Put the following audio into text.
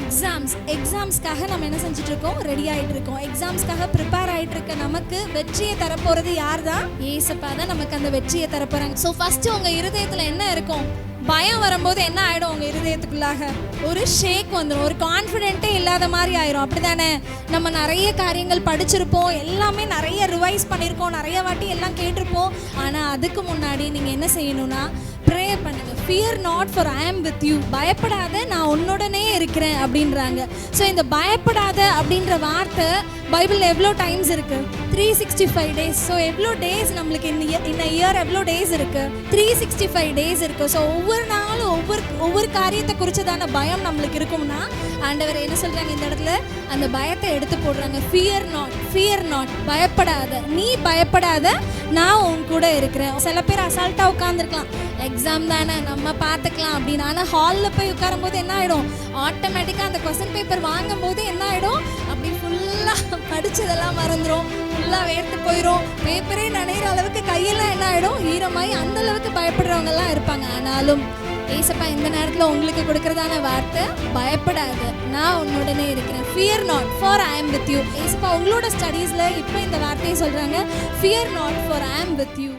எக்ஸாம்ஸ்க்காக நம்ம என்ன செஞ்சுட்டு இருக்கோம்? ரெடி ஆகிட்டு இருக்கோம். எக்ஸாம்ஸ்க்காக ப்ரிப்பேர் ஆகிட்டு இருக்க நமக்கு வெற்றியை தரப்போகிறது யார் தான்? ஏசப்பா தான் நமக்கு அந்த வெற்றியை தரப்போறாங்க. ஸோ ஃபஸ்ட்டு உங்கள் இருதயத்தில் என்ன இருக்கும்? பயம் வரும்போது என்ன ஆகிடும்? உங்கள் இருதயத்துக்குள்ளாக ஒரு ஷேக் வந்துடும், ஒரு கான்ஃபிடென்ட்டே இல்லாத மாதிரி ஆயிரும். அப்படி தானே? நம்ம நிறைய காரியங்கள் படிச்சிருப்போம், எல்லாமே நிறைய ரிவைஸ் பண்ணியிருக்கோம், நிறைய வாட்டி எல்லாம் கேட்டிருப்போம். ஆனால் அதுக்கு முன்னாடி நீங்கள் என்ன செய்யணும்னா ப்ரே பண்ணுங்க. ஃபியர் நாட் ஃபார் ஐ ஆம் வித் யூ. பயப்படாத, நான் உன்னுடனே இருக்கிறேன் அப்படின்றாங்க. ஸோ இந்த பயப்படாத அப்படின்ற வார்த்தை பைபிளில் எவ்வளோ டைம்ஸ் இருக்குது? 365 days. ஸோ எவ்வளோ டேஸ் நம்மளுக்கு இந்த இயர் எவ்வளோ டேஸ் இருக்குது? 365 days இருக்குது. ஸோ ஒவ்வொரு நாளும் ஒவ்வொரு காரியத்தை குறித்து தானே பயம் நம்மளுக்கு இருக்கும்னா ஆண்டவர் என்ன சொல்கிறாங்க இந்த இடத்துல? அந்த பயத்தை எடுத்து போடுறாங்க. ஃபியர் நாட், பயப்படாத, நீ பயப்படாத, நான் உன் கூட இருக்கிறேன். சில பேர் அசால்ட்டாக உட்காந்துருக்கலாம், எக்ஸாம் தானே நம்ம பார்த்துக்கலாம் அப்படின்னு. ஆனால் ஹாலில் போய் உட்காரும் போது என்ன ஆகிடும்? ஆட்டோமேட்டிக்காக அந்த கொஸ்டின் பேப்பர் வாங்கும் போது என்ன ஆகிடும்? அப்படி ஃபுல்லாக படித்ததெல்லாம் மறந்துடும், ஃபுல்லாக வேர்த்து போயிடும், பேப்பரே நனைகிற அளவுக்கு கையெல்லாம் என்ன ஆகிடும்? ஈரமாகி அந்த அளவுக்கு பயப்படுறவங்கெல்லாம் இருப்பாங்க. ஆனாலும் ஏசப்பா இந்த நேரத்தில் உங்களுக்கு கொடுக்கறதான வார்த்தை, பயப்படாத, நான் உன்னுடனே இருக்கிறேன். ஃபியர் நாட் ஃபார் ஐ ஆம் வித் யூ. ஏசப்பா உங்களோட ஸ்டடீஸில் இப்போ இந்த வார்த்தையை சொல்கிறாங்க, ஃபியர் நாட் ஃபார் ஐ ஆம் வித் யூ.